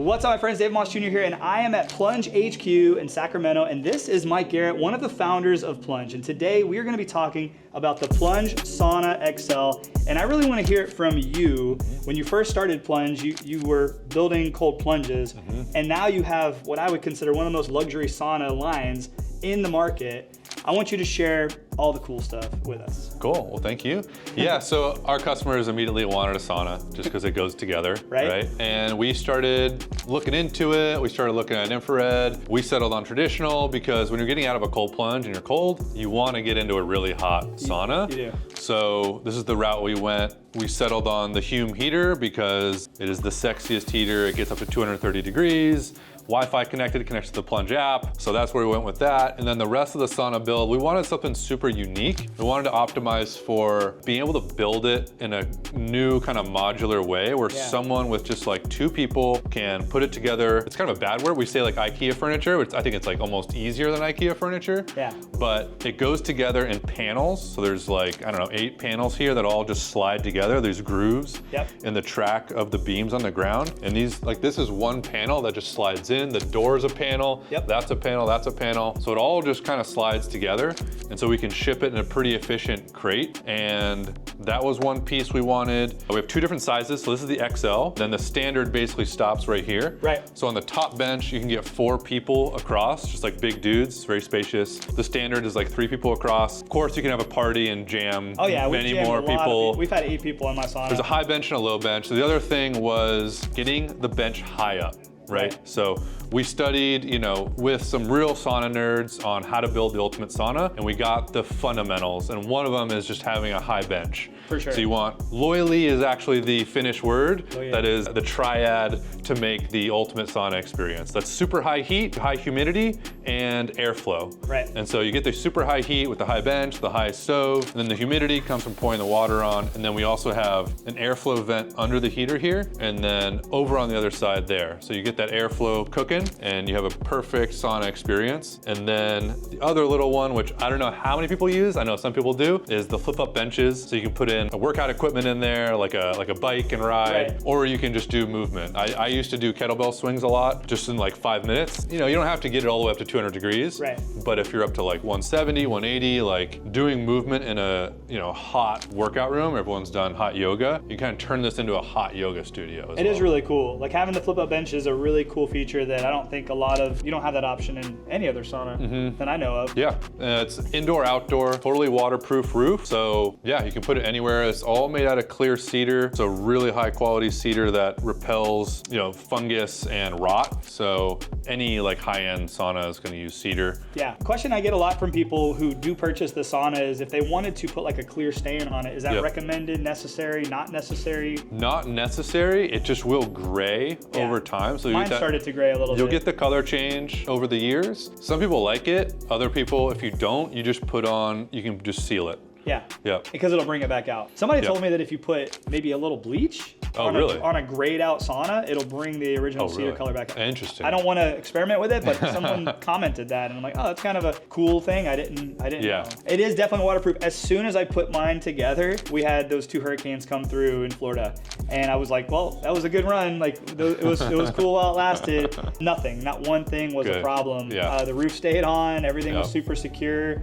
What's up, my friends? Dave Moss Jr. here, and I am at Plunge HQ in Sacramento, and this is Mike Garrett, one of the founders of Plunge. And today we are going to be talking about the Plunge Sauna XL, and I really want to hear it from you. When you first started Plunge, you were building cold plunges, and now you have what I would consider one of the most luxury sauna lines in the market. I want you to share all the cool stuff with us. Cool, well thank you. Yeah, so our customers immediately wanted a sauna just because it goes together, right? And we started looking into it. We started looking at infrared. We settled on traditional because when you're getting out of a cold plunge and you're cold, you want to get into a really hot sauna. You do. So this is the route we went. We settled on the Hume heater because it is the sexiest heater. It gets up to 230 degrees. Wi-Fi connected, it connects to the Plunge app. So that's where we went with that. And then the rest of the sauna build, we wanted something super unique. We wanted to optimize for being able to build it in a new kind of modular way where someone with just like two people can put it together. It's kind of a bad word. We say like IKEA furniture, which I think it's like almost easier than IKEA furniture. Yeah. But it goes together in panels. So there's like, I don't know, 8 panels here that all just slide together. There's grooves in the track of the beams on the ground. And these, like this is one panel that just slides in. The door is a panel, that's a panel, that's a panel. So it all just kind of slides together. And so we can ship it in a pretty efficient crate. And that was one piece we wanted. We have 2 different sizes. So this is the XL. Then the standard basically stops right here. Right. So on the top bench, you can get 4 people across, just like big dudes, it's very spacious. The standard is like 3 people across. Of course, you can have a party and jam many more people. We've had 8 people in my sauna. There's a high bench and a low bench. So the other thing was getting the bench high up. Right? So we studied, you know, with some real sauna nerds on how to build the ultimate sauna, and we got the fundamentals. And one of them is just having a high bench. For sure. So you want, loyally is actually the Finnish word. That is the triad to make the ultimate sauna experience. That's super high heat, high humidity, and airflow. Right. And so you get the super high heat with the high bench, the high stove, and then the humidity comes from pouring the water on. And then we also have an airflow vent under the heater here, and then over on the other side there. So you get that airflow cooking and you have a perfect sauna experience. And then the other little one, which I don't know how many people use, I know some people do, is the flip up benches. So you can put in a workout equipment in there, like a bike and ride, or you can just do movement. I used to do kettlebell swings a lot, just in like 5 minutes. You know, you don't have to get it all the way up to 200 degrees, but if you're up to like 170, 180, like doing movement in a, you know, hot workout room, everyone's done hot yoga, you kind of turn this into a hot yoga studio. It is really cool. Like having the flip up bench is a really cool feature that I don't think you don't have that option in any other sauna that I know of. Yeah, it's indoor, outdoor, totally waterproof roof. So yeah, you can put it anywhere. It's all made out of clear cedar. It's a really high quality cedar that repels, you know, fungus and rot. So any like high-end sauna is going to use cedar. Yeah. A question I get a lot from people who do purchase the sauna is if they wanted to put like a clear stain on it, is that recommended, necessary, not necessary? Not necessary. It just will gray over time. So mine started to gray a little bit. You'll get the color change over the years. Some people like it. Other people, if you don't, you just put on, you can just seal it. Yeah, because it'll bring it back out. Somebody told me that if you put maybe a little bleach on a grayed out sauna, it'll bring the original cedar color back out. Interesting. I don't want to experiment with it, but someone commented that, and I'm like, oh, that's kind of a cool thing. I didn't know. It is definitely waterproof. As soon as I put mine together, we had those 2 hurricanes come through in Florida, and I was like, well, that was a good run. Like it was cool while it lasted. Not one thing was a problem. The roof stayed on. Everything was super secure.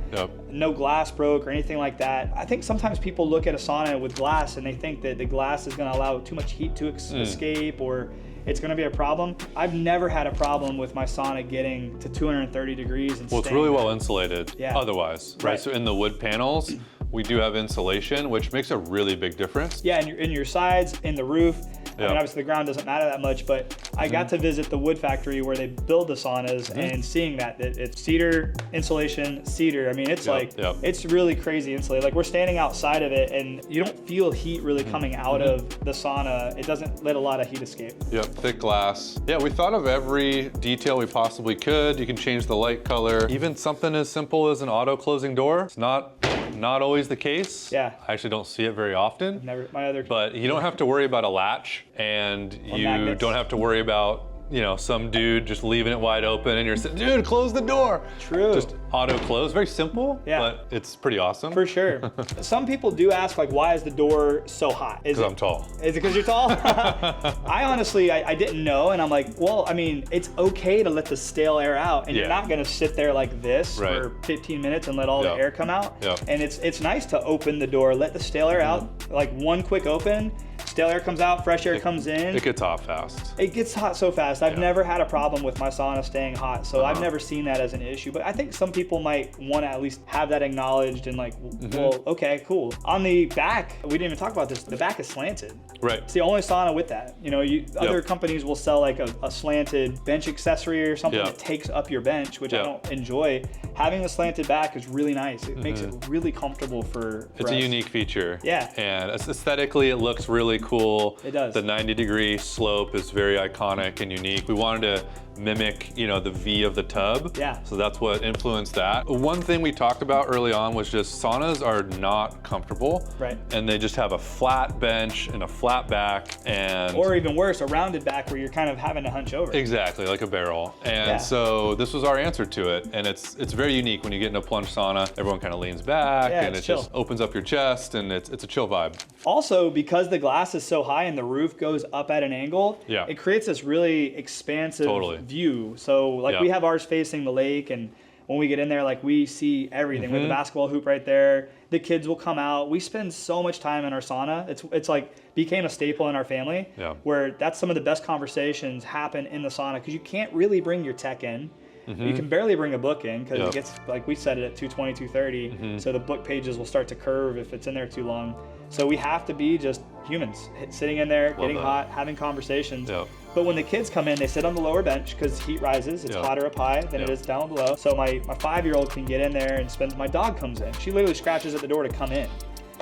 No glass broke or anything like that. I think sometimes people look at a sauna with glass and they think that the glass is going to allow too much heat to escape, or it's going to be a problem. I've never had a problem with my sauna getting to 230 degrees and it's really well insulated otherwise, right? So in the wood panels, we do have insulation, which makes a really big difference. Yeah, and in your sides, in the roof. I mean, obviously the ground doesn't matter that much, but I got to visit the wood factory where they build the saunas and seeing that it's cedar, insulation, cedar. I mean, it's it's really crazy insulated. Like we're standing outside of it and you don't feel heat really coming out of the sauna. It doesn't let a lot of heat escape. Yep, thick glass. Yeah, we thought of every detail we possibly could. You can change the light color. Even something as simple as an auto closing door. It's not always the case. I actually don't see it very often. Never, but you don't have to worry about a latch, and you don't have to worry about you know, some dude just leaving it wide open and you're saying, dude, close the door. True. Just auto close, very simple, Yeah. but it's pretty awesome. For sure. Some people do ask, like, why is the door so hot? Because I'm tall. Is it because you're tall? I honestly, I didn't know, and I'm like, well, I mean, it's okay to let the stale air out, and you're not gonna sit there like this for 15 minutes and let all the air come out. And it's nice to open the door, let the stale air out, like one quick open, stale air comes out, fresh air comes in. It gets hot fast. It gets hot so fast. I've never had a problem with my sauna staying hot, so I've never seen that as an issue. But I think some people might want to at least have that acknowledged and like, well, okay, cool. On the back, we didn't even talk about this, the back is slanted. Right. It's the only sauna with that. You know, other companies will sell like a slanted bench accessory or something that takes up your bench, which I don't enjoy. Having the slanted back is really nice. It makes it really comfortable for It's us. a unique feature. Yeah. And aesthetically, it looks really cool. It does. The 90-degree slope is very iconic and unique. We wanted to mimic, you know, the V of the tub. Yeah. So that's what influenced that. One thing we talked about early on was just saunas are not comfortable. Right. And they just have a flat bench and a flat back and... Or even worse, a rounded back where you're kind of having to hunch over. Exactly, like a barrel. And so this was our answer to it. And it's very unique when you get in a plunge sauna. Everyone kind of leans back and it just opens up your chest and it's a chill vibe. Also, because the glass is so high and the roof goes up at an angle, it creates this really expansive view. So like we have ours facing the lake, and when we get in there, like we see everything. With the basketball hoop right there, the kids will come out. We spend so much time in our sauna. It's like became a staple in our family, where that's some of the best conversations happen in the sauna, because you can't really bring your tech in. You can barely bring a book in because it gets, like we set it at 220, 230. So the book pages will start to curve if it's in there too long. So we have to be just humans sitting in there, getting hot, having conversations. But when the kids come in, they sit on the lower bench because heat rises. It's hotter up high than it is down below. So my 5-year-old can get in there and spend, my dog comes in. She literally scratches at the door to come in.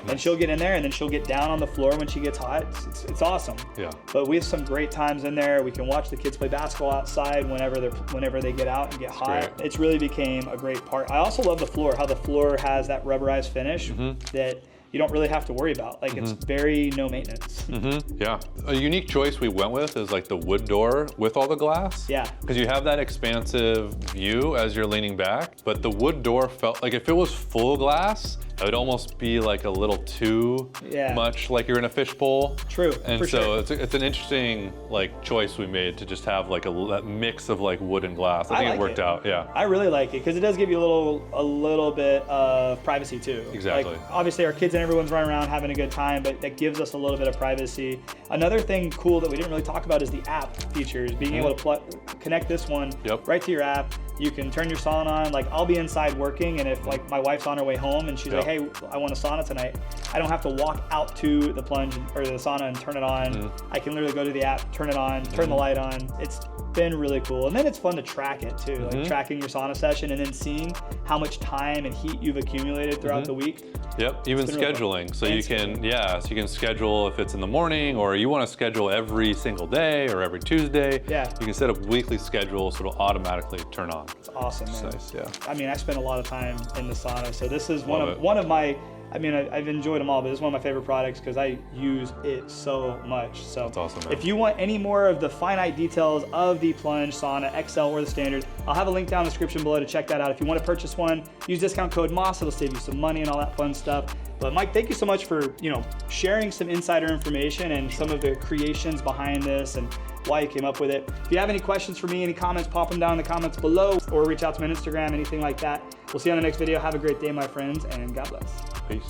And she'll get in there and then she'll get down on the floor when she gets hot. It's awesome. But we have some great times in there. We can watch the kids play basketball outside whenever they get out and get hot. It's really became a great part. I also love the floor, how the floor has that rubberized finish that you don't really have to worry about. Like it's very no maintenance. Yeah. A unique choice we went with is like the wood door with all the glass. Yeah. Because you have that expansive view as you're leaning back, but the wood door felt like if it was full glass, it would almost be like a little too much like you're in a fishbowl. True. And so it's an interesting like choice we made to just have like a mix of like wood and glass. I think it worked out. Yeah. I really like it because it does give you a little bit of privacy too. Exactly. Like, obviously our kids and everyone's running around having a good time, but that gives us a little bit of privacy. Another thing cool that we didn't really talk about is the app features. Being able to connect this one right to your app. You can turn your sauna on. Like I'll be inside working, and if like my wife's on her way home and she's like, hey, I want a sauna tonight, I don't have to walk out to the plunge or the sauna and turn it on. I can literally go to the app, turn it on, turn the light on. It's been really cool. And then it's fun to track it too, like tracking your sauna session and then seeing how much time and heat you've accumulated throughout the week. Yep, even scheduling. So you can schedule if it's in the morning or you want to schedule every single day or every Tuesday. Yeah. You can set a weekly schedule so it'll automatically turn on. It's awesome, man. Nice, yeah. I mean, I spend a lot of time in the sauna, so this is one of my, I mean, I've enjoyed them all, but it's one of my favorite products because I use it so much. So that's awesome, man. If you want any more of the finite details of the Plunge Sauna XL or the Standard, I'll have a link down in the description below to check that out. If you want to purchase one, use discount code MOSS. It'll save you some money and all that fun stuff. But Mike, thank you so much for, sharing some insider information and some of the creations behind this and why you came up with it. If you have any questions for me, any comments, pop them down in the comments below or reach out to me on Instagram, anything like that. We'll see you on the next video. Have a great day, my friends, and God bless. Peace.